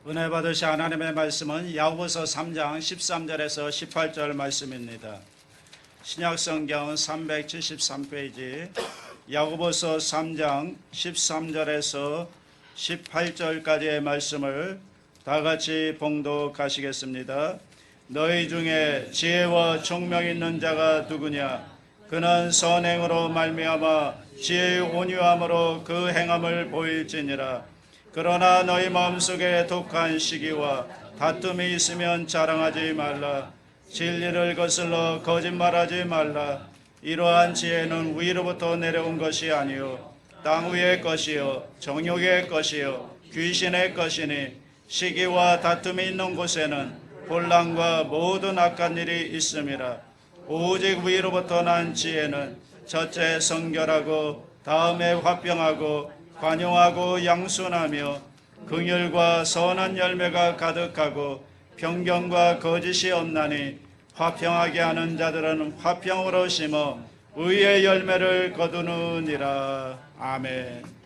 은혜 받으신 하나님의 말씀은 야고보서 3장 13절에서 18절 말씀입니다. 신약성경 373페이지 야고보서 3장 13절에서 18절까지의 말씀을 다 같이 봉독하시겠습니다. 너희 중에 지혜와 총명 있는 자가 누구냐? 그는 선행으로 말미암아 지혜의 온유함으로 그 행함을 보일지니라. 그러나 너희 마음속에 독한 시기와 다툼이 있으면 자랑하지 말라. 진리를 거슬러 거짓말하지 말라. 이러한 지혜는 위로부터 내려온 것이 아니요 땅 위의 것이요 정욕의 것이요 귀신의 것이니 시기와 다툼이 있는 곳에는 혼란과 모든 악한 일이 있음이라. 오직 위로부터 난 지혜는 첫째 성결하고 다음에 화평하고 관용하고 양순하며 긍휼과 선한 열매가 가득하고 편견과 거짓이 없나니 화평하게 하는 자들은 화평으로 심어 의의 열매를 거두느니라. 아멘.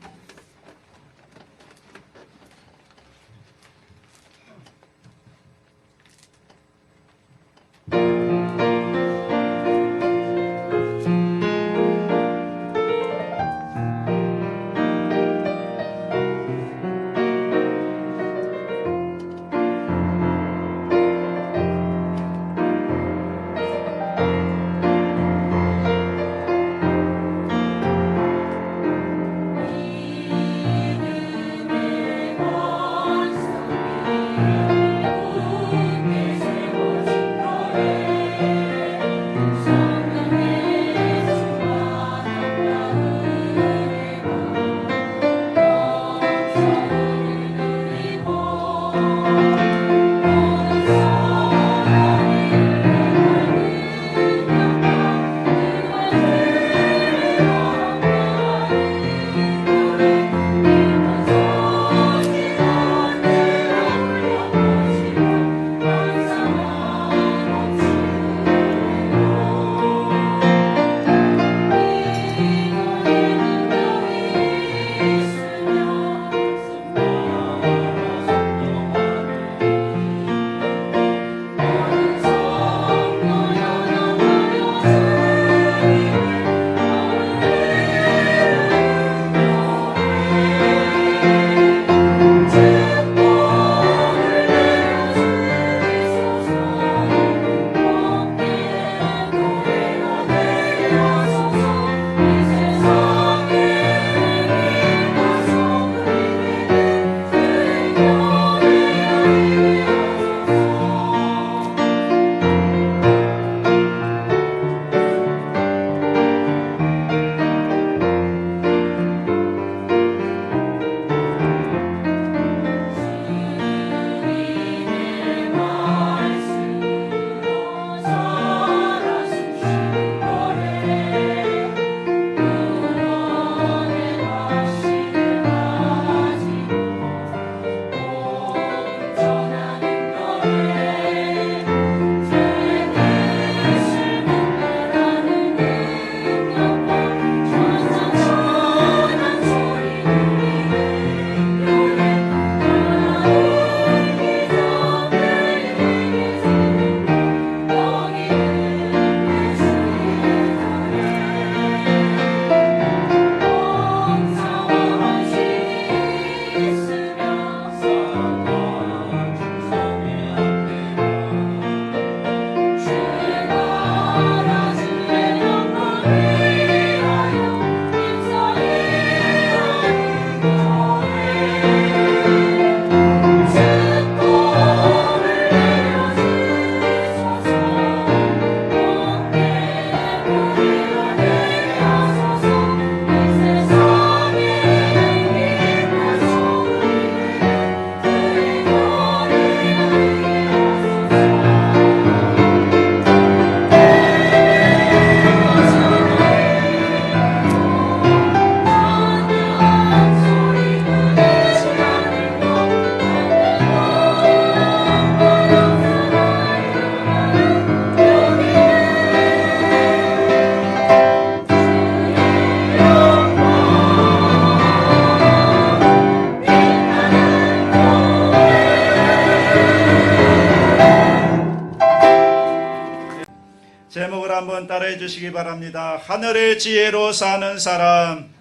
따라해 주시기 바랍니다. 하늘의 지혜로 사는 사람.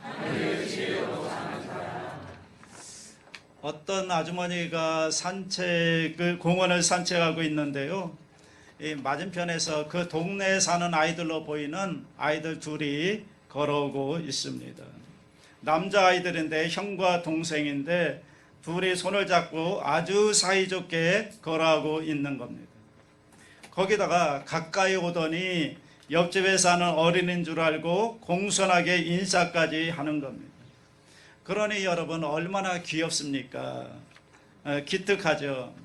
어떤 아주머니가 공원을 산책하고 있는데요. 이 맞은편에서 그 동네에 사는 아이들로 보이는 아이들 둘이 걸어오고 있습니다. 남자아이들인데 형과 동생인데 둘이 손을 잡고 아주 사이좋게 걸어가고 있는 겁니다. 거기다가 가까이 오더니 옆집에 사는 어린이인 줄 알고 공손하게 인사까지 하는 겁니다. 그러니 여러분 얼마나 귀엽습니까? 기특하죠.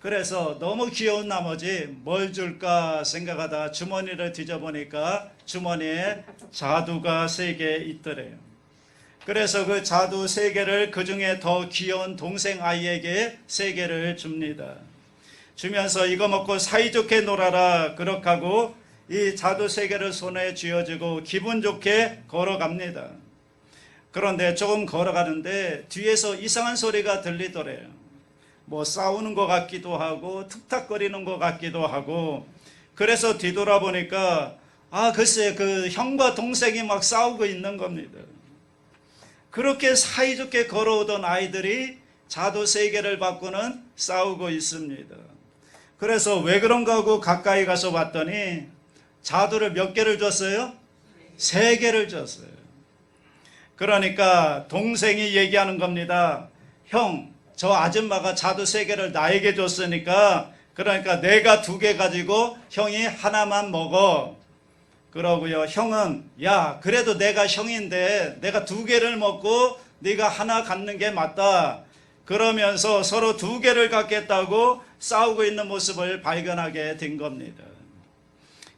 그래서 너무 귀여운 나머지 뭘 줄까 생각하다 주머니를 뒤져보니까 주머니에 자두가 3개 있더래요. 그래서 그 자두 3개를 그 중에 더 귀여운 동생 아이에게 3개를 줍니다. 주면서 이거 먹고 사이좋게 놀아라 그렇게 하고 이 자두 3개를 손에 쥐어주고 기분 좋게 걸어갑니다. 그런데 조금 걸어가는데 뒤에서 이상한 소리가 들리더래요. 뭐 싸우는 것 같기도 하고 툭탁거리는 것 같기도 하고 그래서 뒤돌아보니까 글쎄 그 형과 동생이 막 싸우고 있는 겁니다. 그렇게 사이좋게 걸어오던 아이들이 자두 3개를 받고는 싸우고 있습니다. 그래서 왜 그런가 하고 가까이 가서 봤더니 자두를 몇 개를 줬어요? 3개를 줬어요. 그러니까 동생이 얘기하는 겁니다. 형, 저 아줌마가 자두 3개를 나에게 줬으니까 그러니까 내가 2개 가지고 형이 하나만 먹어. 그러고요. 형은 야 그래도 내가 형인데 내가 2개를 먹고 네가 하나 갖는 게 맞다. 그러면서 서로 2개를 갖겠다고 싸우고 있는 모습을 발견하게 된 겁니다.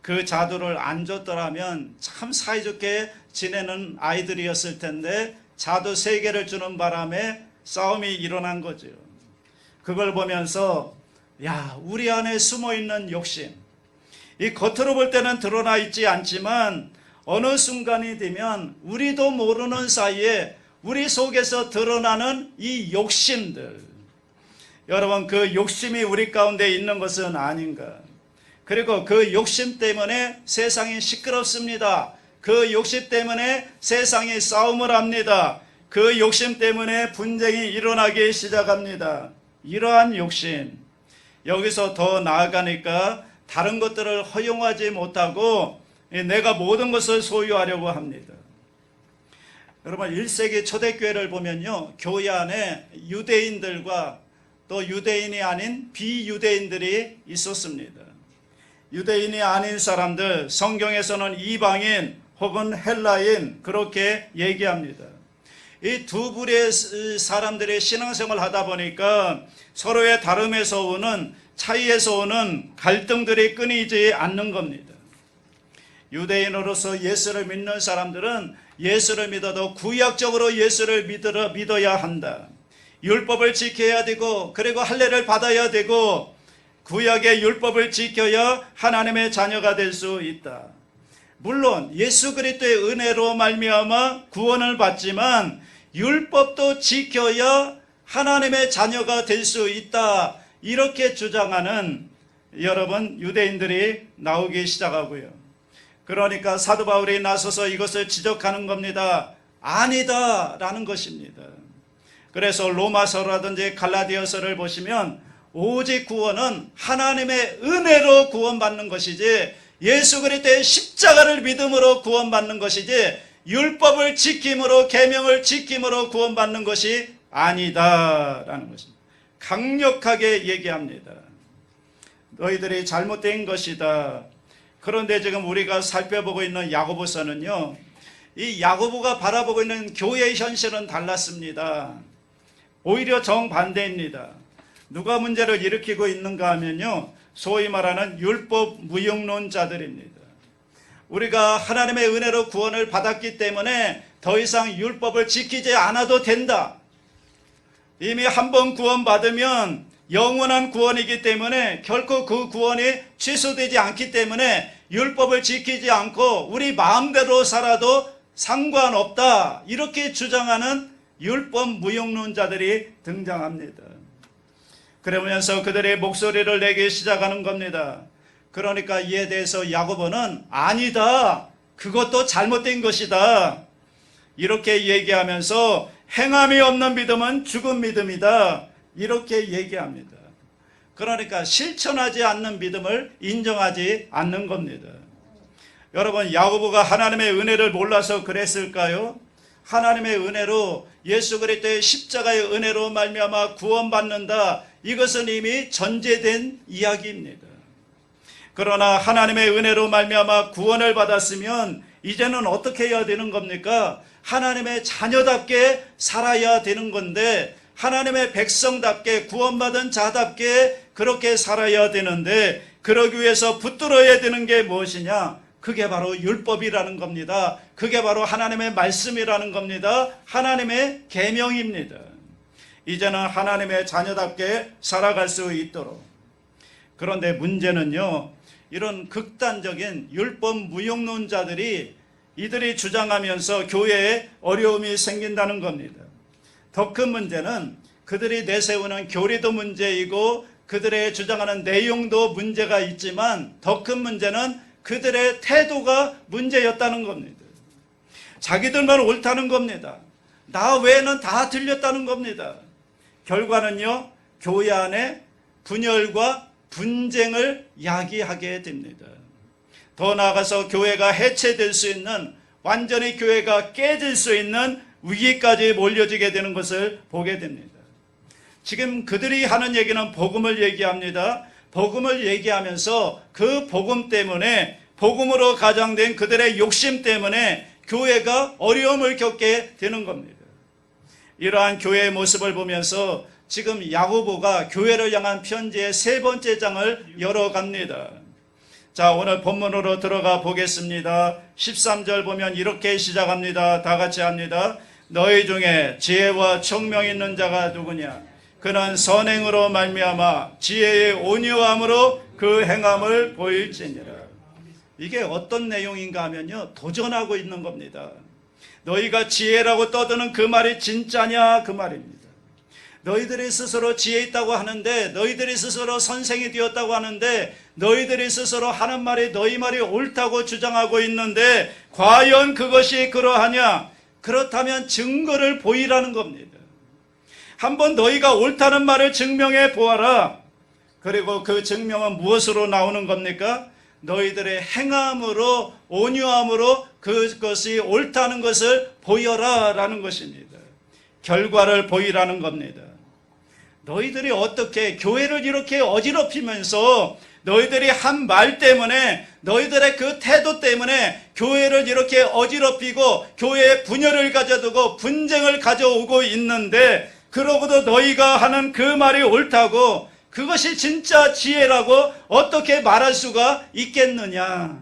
그 자두를 안 줬더라면 참 사이좋게 지내는 아이들이었을 텐데 자두 3개를 주는 바람에 싸움이 일어난 거죠. 그걸 보면서 야 우리 안에 숨어있는 욕심, 이 겉으로 볼 때는 드러나 있지 않지만 어느 순간이 되면 우리도 모르는 사이에 우리 속에서 드러나는 이 욕심들, 여러분 그 욕심이 우리 가운데 있는 것은 아닌가. 그리고 그 욕심 때문에 세상이 시끄럽습니다. 그 욕심 때문에 세상이 싸움을 합니다. 그 욕심 때문에 분쟁이 일어나기 시작합니다. 이러한 욕심, 여기서 더 나아가니까 다른 것들을 허용하지 못하고 내가 모든 것을 소유하려고 합니다. 여러분 1세기 초대교회를 보면요, 교회 안에 유대인들과 또 유대인이 아닌 비유대인들이 있었습니다. 유대인이 아닌 사람들, 성경에서는 이방인 혹은 헬라인 그렇게 얘기합니다. 이 두 부류의 사람들의 신앙생활을 하다 보니까 서로의 다름에서 오는, 차이에서 오는 갈등들이 끊이지 않는 겁니다. 유대인으로서 예수를 믿는 사람들은 예수를 믿어도 구약적으로 예수를 믿어야 한다. 율법을 지켜야 되고 그리고 할례를 받아야 되고 구약의 율법을 지켜야 하나님의 자녀가 될 수 있다. 물론 예수 그리스도의 은혜로 말미암아 구원을 받지만 율법도 지켜야 하나님의 자녀가 될 수 있다. 이렇게 주장하는 여러분 유대인들이 나오기 시작하고요. 그러니까 사도 바울이 나서서 이것을 지적하는 겁니다. 아니다 라는 것입니다. 그래서 로마서라든지 갈라디아서를 보시면 오직 구원은 하나님의 은혜로 구원받는 것이지 예수 그리스도의 십자가를 믿음으로 구원받는 것이지 율법을 지킴으로 계명을 지킴으로 구원받는 것이 아니다라는 것입니다. 강력하게 얘기합니다. 너희들이 잘못된 것이다. 그런데 지금 우리가 살펴보고 있는 야고보서는요, 이 야고보가 바라보고 있는 교회의 현실은 달랐습니다. 오히려 정반대입니다. 누가 문제를 일으키고 있는가 하면요, 소위 말하는 율법 무용론자들입니다. 우리가 하나님의 은혜로 구원을 받았기 때문에 더 이상 율법을 지키지 않아도 된다. 이미 한번 구원받으면 영원한 구원이기 때문에 결코 그 구원이 취소되지 않기 때문에 율법을 지키지 않고 우리 마음대로 살아도 상관없다. 이렇게 주장하는 율법 무용론자들이 등장합니다. 그러면서 그들의 목소리를 내기 시작하는 겁니다. 그러니까 이에 대해서 야고보는 아니다, 그것도 잘못된 것이다, 이렇게 얘기하면서 행함이 없는 믿음은 죽은 믿음이다, 이렇게 얘기합니다. 그러니까 실천하지 않는 믿음을 인정하지 않는 겁니다. 여러분, 야고보가 하나님의 은혜를 몰라서 그랬을까요? 하나님의 은혜로, 예수 그리스도의 십자가의 은혜로 말미암아 구원받는다, 이것은 이미 전제된 이야기입니다. 그러나 하나님의 은혜로 말미암아 구원을 받았으면 이제는 어떻게 해야 되는 겁니까? 하나님의 자녀답게 살아야 되는 건데, 하나님의 백성답게, 구원받은 자답게 그렇게 살아야 되는데, 그러기 위해서 붙들어야 되는 게 무엇이냐? 그게 바로 율법이라는 겁니다. 그게 바로 하나님의 말씀이라는 겁니다. 하나님의 계명입니다. 이제는 하나님의 자녀답게 살아갈 수 있도록. 그런데 문제는요, 이런 극단적인 율법 무용론자들이 이들이 주장하면서 교회에 어려움이 생긴다는 겁니다. 더 큰 문제는 그들이 내세우는 교리도 문제이고 그들의 주장하는 내용도 문제가 있지만, 더 큰 문제는 그들의 태도가 문제였다는 겁니다. 자기들만 옳다는 겁니다. 나 외에는 다 틀렸다는 겁니다. 결과는요, 교회 안에 분열과 분쟁을 야기하게 됩니다. 더 나아가서 교회가 해체될 수 있는, 완전히 교회가 깨질 수 있는 위기까지 몰려지게 되는 것을 보게 됩니다. 지금 그들이 하는 얘기는 복음을 얘기합니다. 복음을 얘기하면서 그 복음 때문에, 복음으로 가장된 그들의 욕심 때문에 교회가 어려움을 겪게 되는 겁니다. 이러한 교회의 모습을 보면서 지금 야고보가 교회를 향한 편지의 3번째 장을 열어갑니다. 자, 오늘 본문으로 들어가 보겠습니다. 13절 보면 이렇게 시작합니다. 다 같이 합니다. 너희 중에 지혜와 총명 있는 자가 누구냐? 그는 선행으로 말미암아 지혜의 온유함으로 그 행함을 보일지니라. 이게 어떤 내용인가 하면요, 도전하고 있는 겁니다. 너희가 지혜라고 떠드는 그 말이 진짜냐, 그 말입니다. 너희들이 스스로 지혜 있다고 하는데, 너희들이 스스로 선생이 되었다고 하는데, 너희들이 스스로 하는 말이 너희 말이 옳다고 주장하고 있는데 과연 그것이 그러하냐? 그렇다면 증거를 보이라는 겁니다. 한번 너희가 옳다는 말을 증명해 보아라. 그리고 그 증명은 무엇으로 나오는 겁니까? 너희들의 행함으로, 온유함으로 그것이 옳다는 것을 보여라 라는 것입니다. 결과를 보이라는 겁니다. 너희들이 어떻게 교회를 이렇게 어지럽히면서, 너희들이 한 말 때문에, 너희들의 그 태도 때문에 교회를 이렇게 어지럽히고 교회에 분열을 가져두고 분쟁을 가져오고 있는데, 그러고도 너희가 하는 그 말이 옳다고, 그것이 진짜 지혜라고 어떻게 말할 수가 있겠느냐?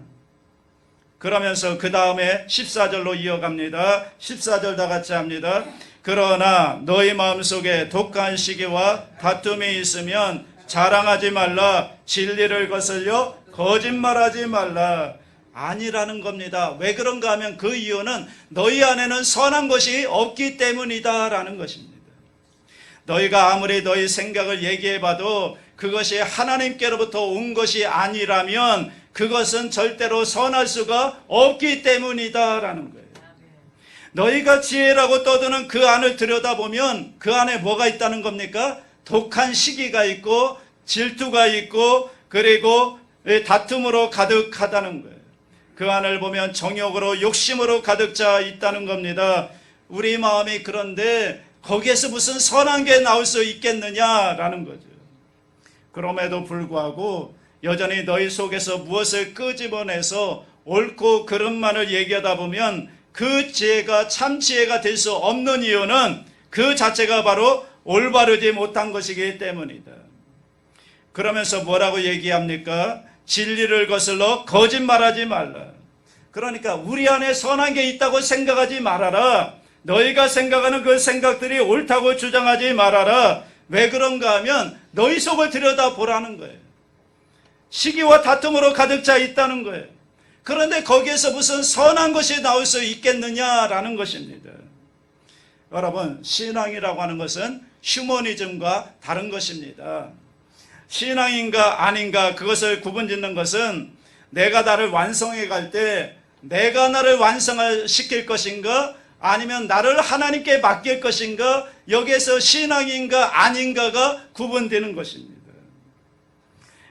그러면서 그 다음에 14절로 이어갑니다. 14절 다 같이 합니다. 그러나 너희 마음속에 독한 시기와 다툼이 있으면 자랑하지 말라. 진리를 거슬려 거짓말하지 말라. 아니라는 겁니다. 왜 그런가 하면 그 이유는 너희 안에는 선한 것이 없기 때문이다 라는 것입니다. 너희가 아무리 너희 생각을 얘기해봐도 그것이 하나님께로부터 온 것이 아니라면 그것은 절대로 선할 수가 없기 때문이다 라는 거예요. 너희가 지혜라고 떠드는 그 안을 들여다보면 그 안에 뭐가 있다는 겁니까? 독한 시기가 있고 질투가 있고 그리고 다툼으로 가득하다는 거예요. 그 안을 보면 정욕으로 욕심으로 가득 차 있다는 겁니다. 우리 마음이 그런데 거기에서 무슨 선한 게 나올 수 있겠느냐라는 거죠. 그럼에도 불구하고 여전히 너희 속에서 무엇을 끄집어내서 옳고 그름만을 얘기하다 보면 그 지혜가 참 지혜가 될 수 없는 이유는 그 자체가 바로 올바르지 못한 것이기 때문이다. 그러면서 뭐라고 얘기합니까? 진리를 거슬러 거짓말하지 말라. 그러니까 우리 안에 선한 게 있다고 생각하지 말아라. 너희가 생각하는 그 생각들이 옳다고 주장하지 말아라. 왜 그런가 하면 너희 속을 들여다보라는 거예요. 시기와 다툼으로 가득 차 있다는 거예요. 그런데 거기에서 무슨 선한 것이 나올 수 있겠느냐라는 것입니다. 여러분, 신앙이라고 하는 것은 휴머니즘과 다른 것입니다. 신앙인가 아닌가 그것을 구분짓는 것은 내가 나를 완성해 갈 때 내가 나를 완성을 시킬 것인가 아니면 나를 하나님께 맡길 것인가, 여기에서 신앙인가 아닌가가 구분되는 것입니다.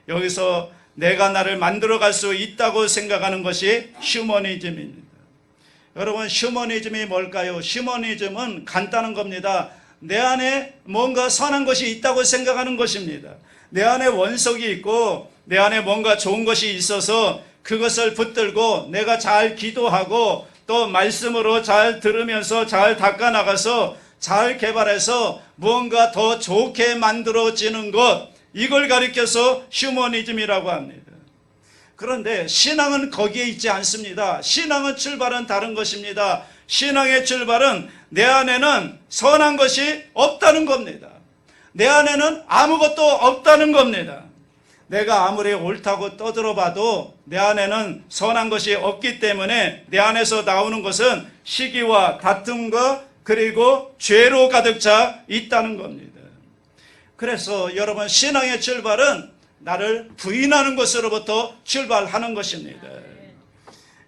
여기서 내가 나를 만들어갈 수 있다고 생각하는 것이 휴머니즘입니다. 여러분, 휴머니즘이 뭘까요? 휴머니즘은 간단한 겁니다. 내 안에 뭔가 선한 것이 있다고 생각하는 것입니다. 내 안에 원석이 있고 내 안에 뭔가 좋은 것이 있어서 그것을 붙들고 내가 잘 기도하고 또 말씀으로 잘 들으면서 잘 닦아나가서 잘 개발해서 무언가 더 좋게 만들어지는 것, 이걸 가리켜서 휴머니즘이라고 합니다. 그런데 신앙은 거기에 있지 않습니다. 신앙은 출발은 다른 것입니다. 신앙의 출발은 내 안에는 선한 것이 없다는 겁니다. 내 안에는 아무것도 없다는 겁니다. 내가 아무리 옳다고 떠들어봐도 내 안에는 선한 것이 없기 때문에 내 안에서 나오는 것은 시기와 다툼과 그리고 죄로 가득 차 있다는 겁니다. 그래서 여러분, 신앙의 출발은 나를 부인하는 것으로부터 출발하는 것입니다.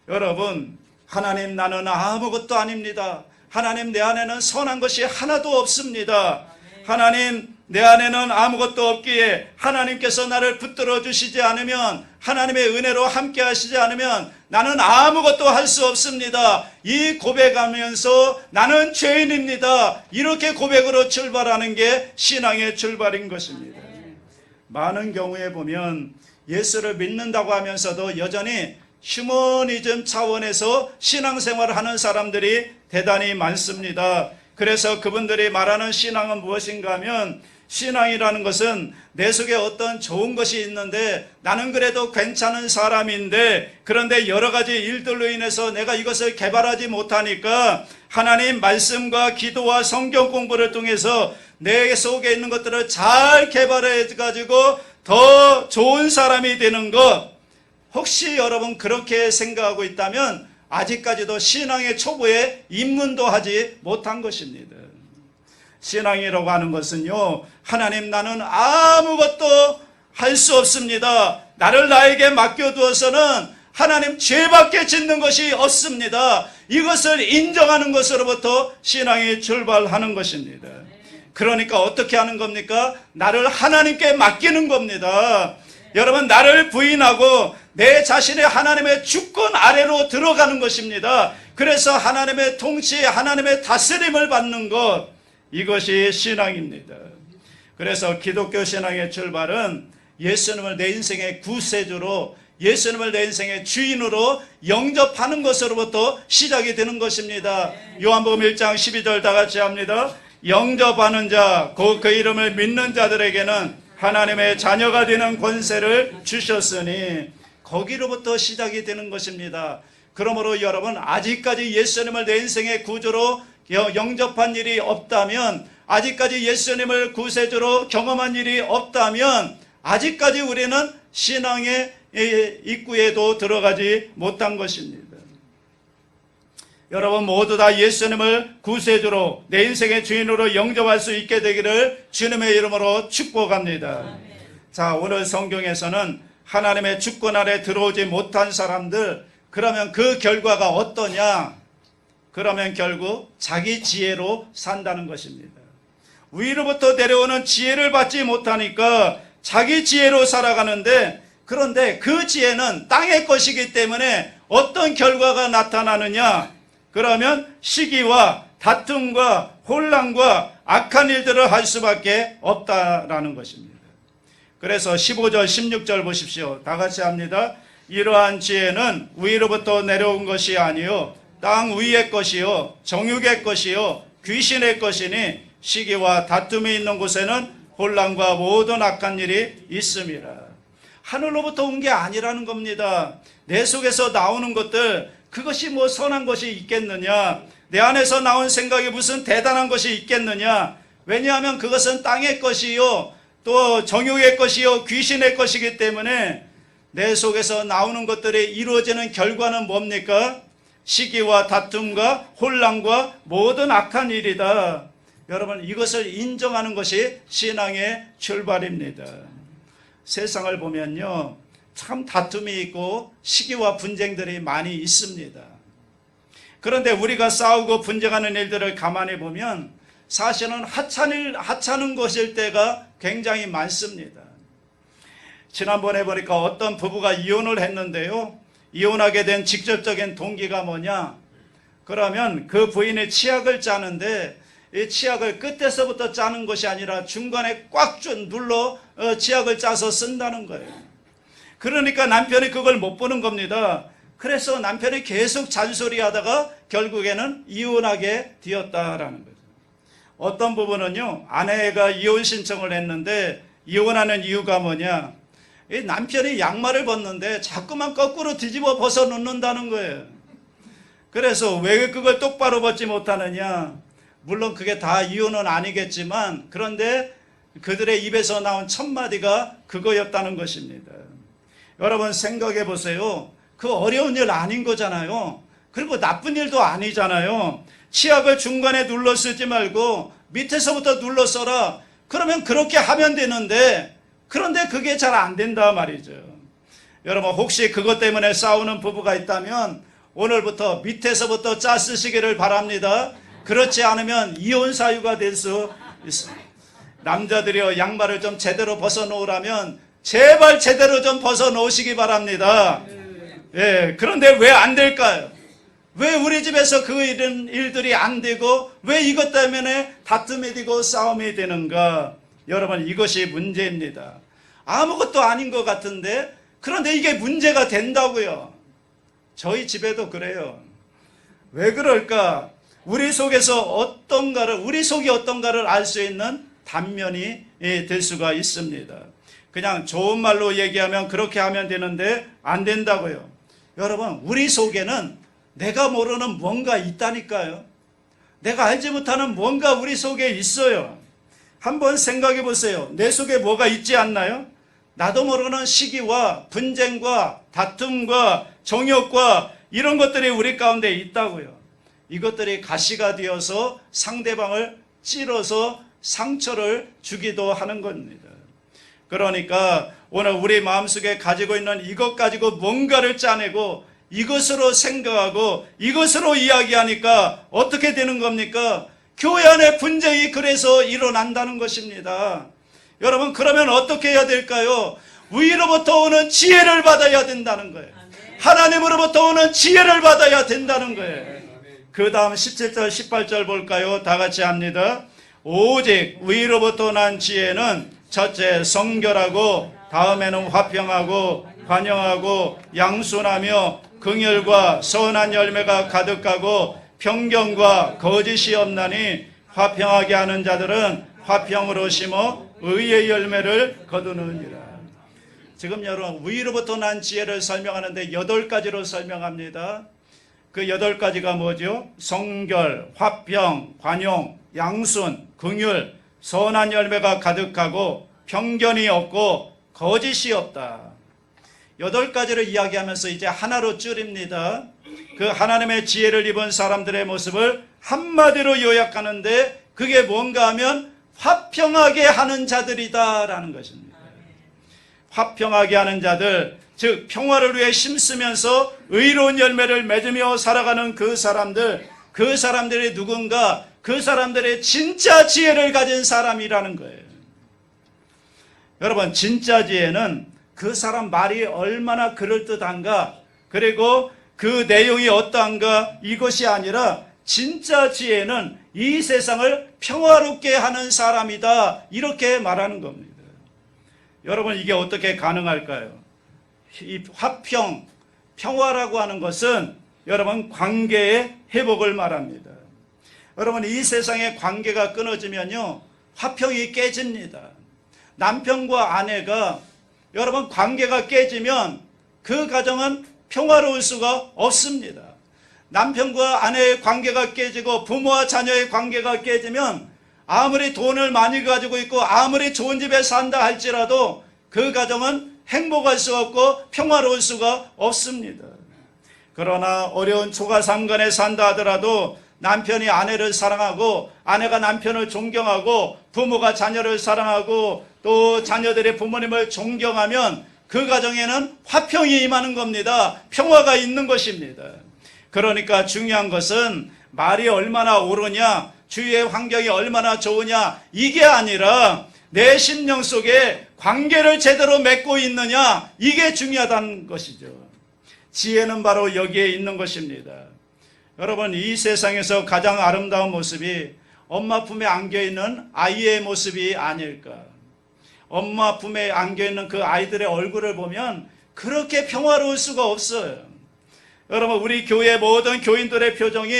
여러분, 하나님, 나는 아무것도 아닙니다. 하나님, 내 안에는 선한 것이 하나도 없습니다. 하나님, 내 안에는 아무것도 없기에 하나님께서 나를 붙들어 주시지 않으면, 하나님의 은혜로 함께 하시지 않으면 나는 아무것도 할 수 없습니다. 이 고백하면서 나는 죄인입니다. 이렇게 고백으로 출발하는 게 신앙의 출발인 것입니다. 많은 경우에 보면 예수를 믿는다고 하면서도 여전히 휴머니즘 차원에서 신앙생활을 하는 사람들이 대단히 많습니다. 그래서 그분들이 말하는 신앙은 무엇인가 하면, 신앙이라는 것은 내 속에 어떤 좋은 것이 있는데 나는 그래도 괜찮은 사람인데, 그런데 여러 가지 일들로 인해서 내가 이것을 개발하지 못하니까 하나님 말씀과 기도와 성경 공부를 통해서 내 속에 있는 것들을 잘 개발해 가지고 더 좋은 사람이 되는 것, 혹시 여러분 그렇게 생각하고 있다면 아직까지도 신앙의 초보에 입문도 하지 못한 것입니다. 신앙이라고 하는 것은요, 하나님, 나는 아무것도 할 수 없습니다. 나를 나에게 맡겨두어서는 하나님 죄밖에 짓는 것이 없습니다. 이것을 인정하는 것으로부터 신앙이 출발하는 것입니다. 그러니까 어떻게 하는 겁니까? 나를 하나님께 맡기는 겁니다. 여러분, 나를 부인하고 내 자신의 하나님의 주권 아래로 들어가는 것입니다. 그래서 하나님의 통치, 하나님의 다스림을 받는 것, 이것이 신앙입니다. 그래서 기독교 신앙의 출발은 예수님을 내 인생의 구세주로, 예수님을 내 인생의 주인으로 영접하는 것으로부터 시작이 되는 것입니다. 요한복음 1장 12절 다 같이 합니다. 영접하는 자, 곧 그 이름을 믿는 자들에게는 하나님의 자녀가 되는 권세를 주셨으니, 거기로부터 시작이 되는 것입니다. 그러므로 여러분, 아직까지 예수님을 내 인생의 구주로 영접한 일이 없다면, 아직까지 예수님을 구세주로 경험한 일이 없다면, 아직까지 우리는 신앙의 입구에도 들어가지 못한 것입니다. 여러분 모두 다 예수님을 구세주로, 내 인생의 주인으로 영접할 수 있게 되기를 주님의 이름으로 축복합니다. 자, 오늘 성경에서는 하나님의 주권 아래 들어오지 못한 사람들, 그러면 그 결과가 어떠냐? 그러면 결국 자기 지혜로 산다는 것입니다. 위로부터 내려오는 지혜를 받지 못하니까 자기 지혜로 살아가는데, 그런데 그 지혜는 땅의 것이기 때문에 어떤 결과가 나타나느냐? 그러면 시기와 다툼과 혼란과 악한 일들을 할 수밖에 없다라는 것입니다. 그래서 15절 16절 보십시오. 다 같이 합니다. 이러한 지혜는 위로부터 내려온 것이 아니요 땅 위의 것이요 정욕의 것이요 귀신의 것이니, 시기와 다툼이 있는 곳에는 혼란과 모든 악한 일이 있음이라. 하늘로부터 온 게 아니라는 겁니다. 내 속에서 나오는 것들, 그것이 뭐 선한 것이 있겠느냐? 내 안에서 나온 생각이 무슨 대단한 것이 있겠느냐? 왜냐하면 그것은 땅의 것이요 또 정욕의 것이요 귀신의 것이기 때문에 내 속에서 나오는 것들이 이루어지는 결과는 뭡니까? 시기와 다툼과 혼란과 모든 악한 일이다. 여러분, 이것을 인정하는 것이 신앙의 출발입니다. 세상을 보면요, 참 다툼이 있고 시기와 분쟁들이 많이 있습니다. 그런데 우리가 싸우고 분쟁하는 일들을 가만히 보면 사실은 하찮은 것일 때가 굉장히 많습니다. 지난번에 보니까 어떤 부부가 이혼을 했는데요, 이혼하게 된 직접적인 동기가 뭐냐, 그러면 그 부인이 치약을 짜는데 이 치약을 끝에서부터 짜는 것이 아니라 중간에 꽉 눌러 치약을 짜서 쓴다는 거예요. 그러니까 남편이 그걸 못 보는 겁니다. 그래서 남편이 계속 잔소리하다가 결국에는 이혼하게 되었다라는 거죠. 어떤 부분은요, 아내가 이혼 신청을 했는데 이혼하는 이유가 뭐냐, 이 남편이 양말을 벗는데 자꾸만 거꾸로 뒤집어 벗어 놓는다는 거예요. 그래서 왜 그걸 똑바로 벗지 못하느냐, 물론 그게 다 이유는 아니겠지만 그런데 그들의 입에서 나온 첫 마디가 그거였다는 것입니다. 여러분 생각해 보세요. 그 어려운 일 아닌 거잖아요. 그리고 나쁜 일도 아니잖아요. 치약을 중간에 눌러 쓰지 말고 밑에서부터 눌러 써라. 그러면 그렇게 하면 되는데, 그런데 그게 잘 안 된다 말이죠. 여러분 혹시 그것 때문에 싸우는 부부가 있다면 오늘부터 밑에서부터 짜 쓰시기를 바랍니다. 그렇지 않으면 이혼 사유가 될 수 있습니다. 남자들이요, 양말을 좀 제대로 벗어 놓으라면 제발 제대로 좀 벗어 놓으시기 바랍니다. 예, 그런데 왜 안 될까요? 왜 우리 집에서 그 일들이 안 되고 왜 이것 때문에 다툼이 되고 싸움이 되는가? 여러분 이것이 문제입니다. 아무것도 아닌 것 같은데 그런데 이게 문제가 된다고요. 저희 집에도 그래요. 왜 그럴까? 우리 속이 어떤가를 알 수 있는 단면이 될 수가 있습니다. 그냥 좋은 말로 얘기하면 그렇게 하면 되는데 안 된다고요. 여러분 우리 속에는 내가 모르는 뭔가 있다니까요. 내가 알지 못하는 뭔가 우리 속에 있어요. 한번 생각해 보세요. 내 속에 뭐가 있지 않나요? 나도 모르는 시기와 분쟁과 다툼과 정욕과 이런 것들이 우리 가운데 있다고요. 이것들이 가시가 되어서 상대방을 찔러서 상처를 주기도 하는 겁니다. 그러니까 오늘 우리 마음속에 가지고 있는 이것 가지고 뭔가를 짜내고 이것으로 생각하고 이것으로 이야기하니까 어떻게 되는 겁니까? 교회 안에 분쟁이 그래서 일어난다는 것입니다. 여러분 그러면 어떻게 해야 될까요? 위로부터 오는 지혜를 받아야 된다는 거예요. 하나님으로부터 오는 지혜를 받아야 된다는 거예요. 그 다음 17절 18절 볼까요? 다 같이 합니다. 오직 위로부터 난 지혜는 첫째 성결하고 다음에는 화평하고 관용하고 양순하며 긍휼과 선한 열매가 가득하고 편견과 거짓이 없나니 화평하게 하는 자들은 화평으로 심어 의의 열매를 거두느니라. 지금 여러분 위로부터 난 지혜를 설명하는데 8가지로 설명합니다. 그 8가지가 뭐죠? 성결, 화평, 관용, 양순, 긍휼, 선한 열매가 가득하고 편견이 없고 거짓이 없다. 8가지를 이야기하면서 이제 하나로 줄입니다. 그 하나님의 지혜를 입은 사람들의 모습을 한마디로 요약하는데 그게 뭔가 하면 화평하게 하는 자들이다라는 것입니다. 화평하게 하는 자들, 즉 평화를 위해 힘쓰면서 의로운 열매를 맺으며 살아가는 그 사람들이 누군가, 그 사람들의 진짜 지혜를 가진 사람이라는 거예요. 여러분 진짜 지혜는 그 사람 말이 얼마나 그럴듯한가, 그리고 그 내용이 어떠한가, 이것이 아니라 진짜 지혜는 이 세상을 평화롭게 하는 사람이다, 이렇게 말하는 겁니다. 여러분 이게 어떻게 가능할까요? 이 화평, 평화라고 하는 것은 여러분 관계의 회복을 말합니다. 여러분 이 세상의 관계가 끊어지면요 화평이 깨집니다. 남편과 아내가 여러분 관계가 깨지면 그 가정은 평화로울 수가 없습니다. 남편과 아내의 관계가 깨지고 부모와 자녀의 관계가 깨지면 아무리 돈을 많이 가지고 있고 아무리 좋은 집에 산다 할지라도 그 가정은 행복할 수 없고 평화로울 수가 없습니다. 그러나 어려운 초가삼간에 산다 하더라도 남편이 아내를 사랑하고 아내가 남편을 존경하고 부모가 자녀를 사랑하고 또 자녀들의 부모님을 존경하면 그 가정에는 화평이 임하는 겁니다. 평화가 있는 것입니다. 그러니까 중요한 것은 말이 얼마나 옳으냐, 주위의 환경이 얼마나 좋으냐, 이게 아니라 내 심령 속에 관계를 제대로 맺고 있느냐, 이게 중요하다는 것이죠. 지혜는 바로 여기에 있는 것입니다. 여러분, 이 세상에서 가장 아름다운 모습이 엄마 품에 안겨있는 아이의 모습이 아닐까. 엄마 품에 안겨있는 그 아이들의 얼굴을 보면 그렇게 평화로울 수가 없어요. 여러분, 우리 교회 모든 교인들의 표정이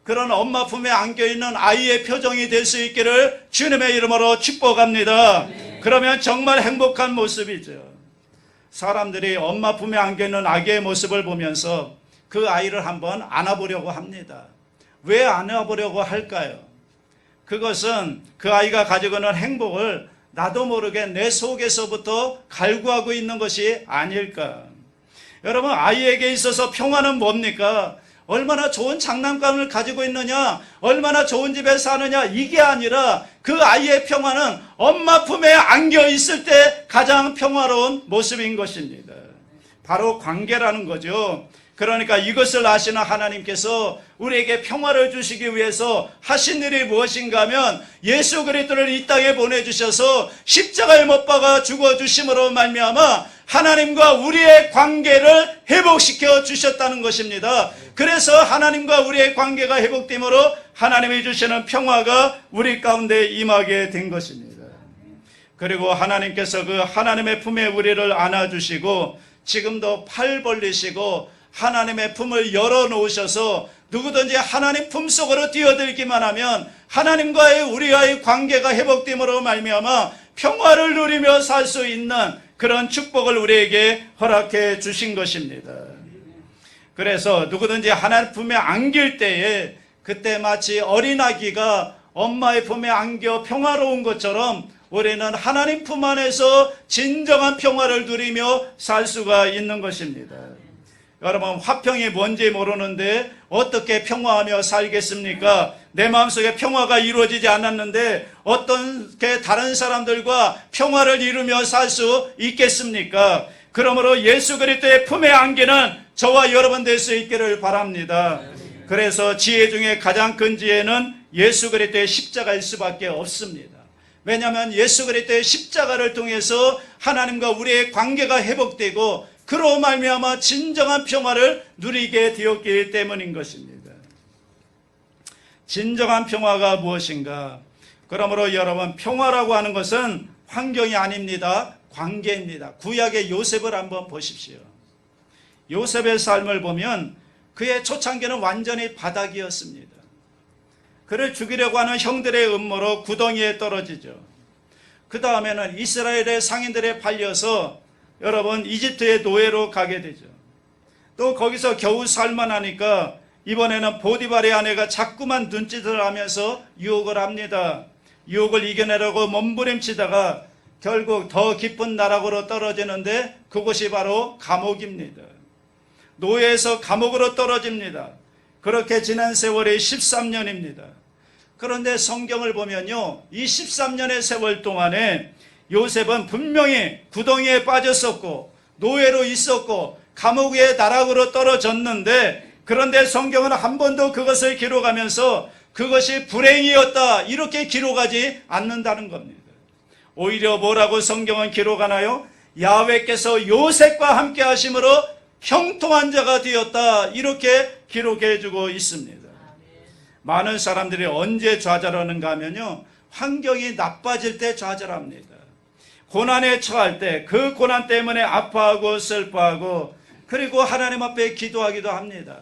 그런 엄마 품에 안겨있는 아이의 표정이 될 수 있기를 주님의 이름으로 축복합니다. 그러면 정말 행복한 모습이죠. 사람들이 엄마 품에 안겨있는 아기의 모습을 보면서 그 아이를 한번 안아보려고 합니다. 왜 안아보려고 할까요? 그것은 그 아이가 가지고 있는 행복을 나도 모르게 내 속에서부터 갈구하고 있는 것이 아닐까. 여러분, 아이에게 있어서 평화는 뭡니까? 얼마나 좋은 장난감을 가지고 있느냐, 얼마나 좋은 집에 사느냐, 이게 아니라 그 아이의 평화는 엄마 품에 안겨 있을 때 가장 평화로운 모습인 것입니다. 바로 관계라는 거죠. 그러니까 이것을 아시는 하나님께서 우리에게 평화를 주시기 위해서 하신 일이 무엇인가 하면 예수 그리스도를 이 땅에 보내주셔서 십자가에 못 박아 죽어주심으로 말미암아 하나님과 우리의 관계를 회복시켜 주셨다는 것입니다. 그래서 하나님과 우리의 관계가 회복됨으로 하나님이 주시는 평화가 우리 가운데 임하게 된 것입니다. 그리고 하나님께서 그 하나님의 품에 우리를 안아주시고 지금도 팔 벌리시고 하나님의 품을 열어놓으셔서 누구든지 하나님 품속으로 뛰어들기만 하면 하나님과의 우리와의 관계가 회복됨으로 말미암아 평화를 누리며 살 수 있는 그런 축복을 우리에게 허락해 주신 것입니다. 그래서 누구든지 하나님 품에 안길 때에 그때 마치 어린아기가 엄마의 품에 안겨 평화로운 것처럼 우리는 하나님 품 안에서 진정한 평화를 누리며 살 수가 있는 것입니다. 여러분, 화평이 뭔지 모르는데 어떻게 평화하며 살겠습니까? 내 마음속에 평화가 이루어지지 않았는데 어떻게 다른 사람들과 평화를 이루며 살 수 있겠습니까? 그러므로 예수 그리스도의 품에 안기는 저와 여러분 될 수 있기를 바랍니다. 그래서 지혜 중에 가장 큰 지혜는 예수 그리스도의 십자가일 수밖에 없습니다. 왜냐하면 예수 그리스도의 십자가를 통해서 하나님과 우리의 관계가 회복되고 그로 말미암아 진정한 평화를 누리게 되었기 때문인 것입니다. 진정한 평화가 무엇인가? 그러므로 여러분, 평화라고 하는 것은 환경이 아닙니다. 관계입니다. 구약의 요셉을 한번 보십시오. 요셉의 삶을 보면 그의 초창기는 완전히 바닥이었습니다. 그를 죽이려고 하는 형들의 음모로 구덩이에 떨어지죠. 그 다음에는 이스라엘의 상인들에 팔려서 여러분 이집트의 노예로 가게 되죠. 또 거기서 겨우 살만하니까 이번에는 보디발의 아내가 자꾸만 눈짓을 하면서 유혹을 합니다. 유혹을 이겨내려고 몸부림치다가 결국 더 깊은 나락으로 떨어지는데 그곳이 바로 감옥입니다. 노예에서 감옥으로 떨어집니다. 그렇게 지난 세월이 13년입니다. 그런데 성경을 보면요, 이 13년의 세월 동안에 요셉은 분명히 구덩이에 빠졌었고 노예로 있었고 감옥의 나락으로 떨어졌는데, 그런데 성경은 한 번도 그것을 기록하면서 그것이 불행이었다 이렇게 기록하지 않는다는 겁니다. 오히려 뭐라고 성경은 기록하나요? 야훼께서 요셉과 함께 하심으로 형통한 자가 되었다 이렇게 기록해 주고 있습니다. 많은 사람들이 언제 좌절하는가 하면요, 환경이 나빠질 때 좌절합니다. 고난에 처할 때 그 고난 때문에 아파하고 슬퍼하고 그리고 하나님 앞에 기도하기도 합니다.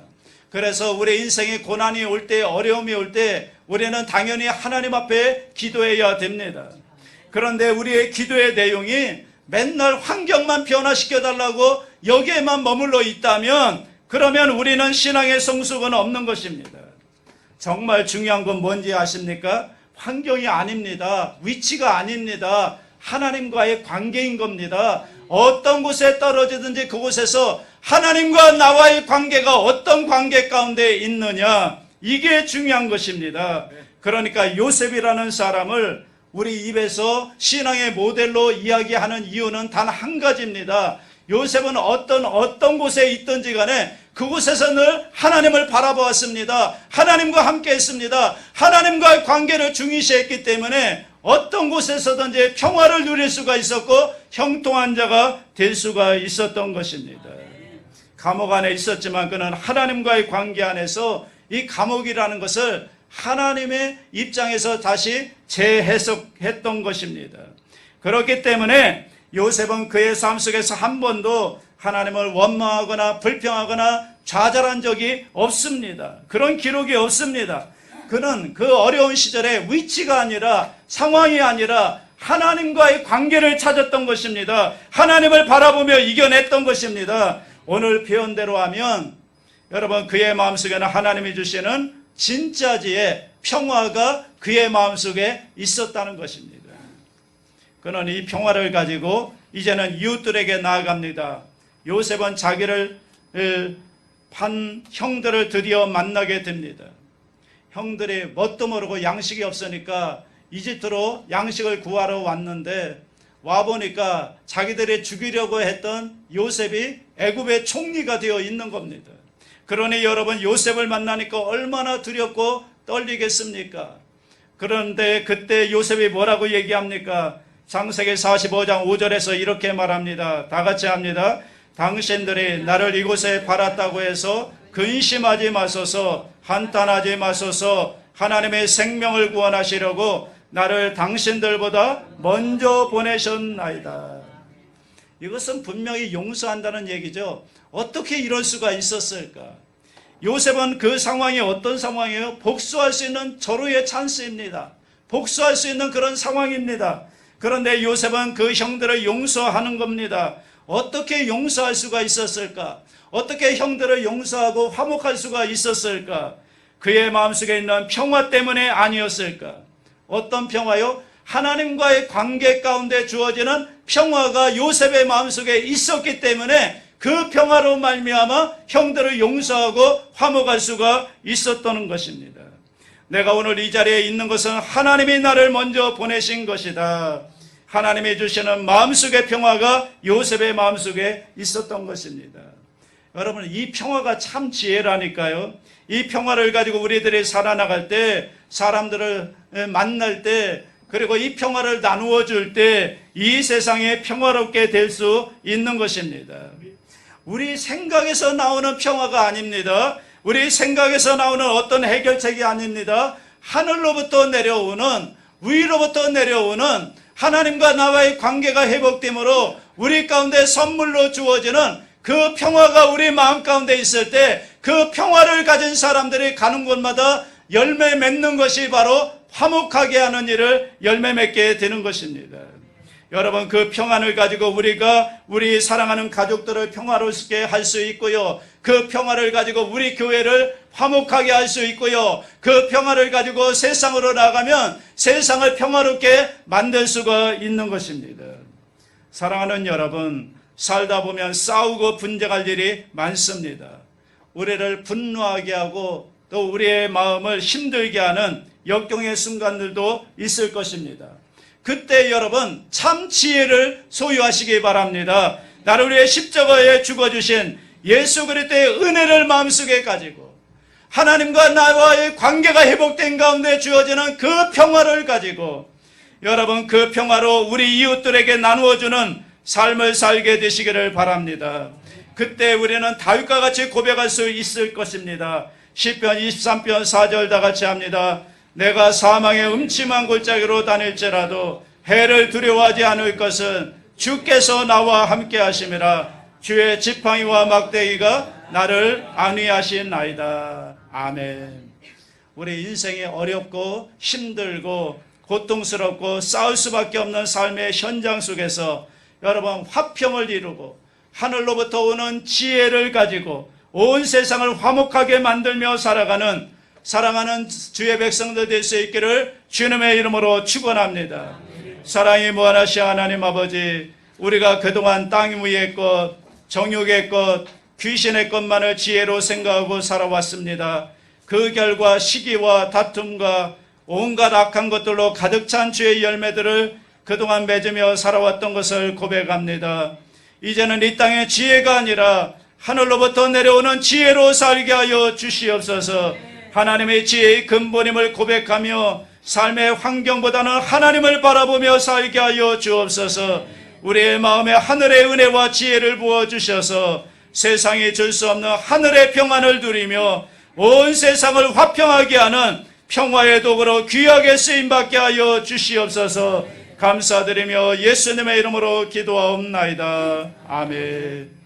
그래서 우리 인생에 고난이 올 때, 어려움이 올 때 우리는 당연히 하나님 앞에 기도해야 됩니다. 그런데 우리의 기도의 내용이 맨날 환경만 변화시켜달라고 여기에만 머물러 있다면 그러면 우리는 신앙의 성숙은 없는 것입니다. 정말 중요한 건 뭔지 아십니까? 환경이 아닙니다. 위치가 아닙니다. 하나님과의 관계인 겁니다. 어떤 곳에 떨어지든지 그곳에서 하나님과 나와의 관계가 어떤 관계 가운데 있느냐, 이게 중요한 것입니다. 그러니까 요셉이라는 사람을 우리 입에서 신앙의 모델로 이야기하는 이유는 단 한 가지입니다. 요셉은 어떤 곳에 있든지 간에 그곳에서 늘 하나님을 바라보았습니다. 하나님과 함께 했습니다. 하나님과의 관계를 중요시했기 때문에 어떤 곳에서든지 평화를 누릴 수가 있었고 형통한 자가 될 수가 있었던 것입니다. 감옥 안에 있었지만 그는 하나님과의 관계 안에서 이 감옥이라는 것을 하나님의 입장에서 다시 재해석했던 것입니다. 그렇기 때문에 요셉은 그의 삶 속에서 한 번도 하나님을 원망하거나 불평하거나 좌절한 적이 없습니다. 그런 기록이 없습니다. 그는 그 어려운 시절에 위치가 아니라 상황이 아니라 하나님과의 관계를 찾았던 것입니다. 하나님을 바라보며 이겨냈던 것입니다. 오늘 표현대로 하면 여러분 그의 마음속에는 하나님이 주시는 진짜지의 평화가 그의 마음속에 있었다는 것입니다. 그는 이 평화를 가지고 이제는 이웃들에게 나아갑니다. 요셉은 자기를 판 형들을 드디어 만나게 됩니다. 형들이 뭣도 모르고 양식이 없으니까 이집트로 양식을 구하러 왔는데 와보니까 자기들이 죽이려고 했던 요셉이 애굽의 총리가 되어 있는 겁니다. 그러니 여러분 요셉을 만나니까 얼마나 두렵고 떨리겠습니까? 그런데 그때 요셉이 뭐라고 얘기합니까? 창세기 45장 5절에서 이렇게 말합니다. 다 같이 합니다. 당신들이 나를 이곳에 팔았다고 해서 근심하지 마소서, 한탄하지 마소서. 하나님의 생명을 구원하시려고 나를 당신들보다 먼저 보내셨나이다. 이것은 분명히 용서한다는 얘기죠. 어떻게 이럴 수가 있었을까? 요셉은 그 상황이 어떤 상황이에요? 복수할 수 있는 절호의 찬스입니다. 복수할 수 있는 그런 상황입니다. 그런데 요셉은 그 형들을 용서하는 겁니다. 어떻게 용서할 수가 있었을까? 어떻게 형들을 용서하고 화목할 수가 있었을까? 그의 마음속에 있는 평화 때문에 아니었을까? 어떤 평화요? 하나님과의 관계 가운데 주어지는 평화가 요셉의 마음속에 있었기 때문에 그 평화로 말미암아 형들을 용서하고 화목할 수가 있었던 것입니다. 내가 오늘 이 자리에 있는 것은 하나님이 나를 먼저 보내신 것이다. 하나님이 주시는 마음속의 평화가 요셉의 마음속에 있었던 것입니다. 여러분 이 평화가 참 지혜라니까요. 이 평화를 가지고 우리들이 살아나갈 때, 사람들을 만날 때, 그리고 이 평화를 나누어 줄 때 이 세상에 평화롭게 될 수 있는 것입니다. 우리 생각에서 나오는 평화가 아닙니다. 우리 생각에서 나오는 어떤 해결책이 아닙니다. 하늘로부터 내려오는, 위로부터 내려오는 하나님과 나와의 관계가 회복되므로 우리 가운데 선물로 주어지는 그 평화가 우리 마음 가운데 있을 때 그 평화를 가진 사람들이 가는 곳마다 열매 맺는 것이 바로 화목하게 하는 일을 열매 맺게 되는 것입니다. 여러분 그 평안을 가지고 우리가 우리 사랑하는 가족들을 평화롭게 할 수 있고요. 그 평화를 가지고 우리 교회를 화목하게 할 수 있고요. 그 평화를 가지고 세상으로 나가면 세상을 평화롭게 만들 수가 있는 것입니다. 사랑하는 여러분, 살다 보면 싸우고 분쟁할 일이 많습니다. 우리를 분노하게 하고 또 우리의 마음을 힘들게 하는 역경의 순간들도 있을 것입니다. 그때 여러분 참 지혜를 소유하시기 바랍니다. 나를 위해 십자가에 죽어주신 예수 그리스도의 은혜를 마음속에 가지고 하나님과 나와의 관계가 회복된 가운데 주어지는 그 평화를 가지고 여러분 그 평화로 우리 이웃들에게 나누어주는 삶을 살게 되시기를 바랍니다. 그때 우리는 다윗과 같이 고백할 수 있을 것입니다. 시편 23편 4절 다 같이 합니다. 내가 사망의 음침한 골짜기로 다닐지라도 해를 두려워하지 않을 것은 주께서 나와 함께 하심이라. 주의 지팡이와 막대기가 나를 안위하시나이다. 아멘. 우리 인생이 어렵고 힘들고 고통스럽고 싸울 수밖에 없는 삶의 현장 속에서 여러분 화평을 이루고 하늘로부터 오는 지혜를 가지고 온 세상을 화목하게 만들며 살아가는 사랑하는 주의 백성들 될 수 있기를 주님의 이름으로 축원합니다. 사랑이 무한하신 하나님 아버지, 우리가 그동안 땅 위의 것, 정욕의 것, 귀신의 것만을 지혜로 생각하고 살아왔습니다. 그 결과 시기와 다툼과 온갖 악한 것들로 가득 찬 주의 열매들을 그동안 맺으며 살아왔던 것을 고백합니다. 이제는 이 땅의 지혜가 아니라 하늘로부터 내려오는 지혜로 살게 하여 주시옵소서. 하나님의 지혜의 근본임을 고백하며 삶의 환경보다는 하나님을 바라보며 살게 하여 주옵소서. 우리의 마음에 하늘의 은혜와 지혜를 부어주셔서 세상이 줄 수 없는 하늘의 평안을 누리며 온 세상을 화평하게 하는 평화의 도구로 귀하게 쓰임받게 하여 주시옵소서. 감사드리며 예수님의 이름으로 기도하옵나이다. 아멘.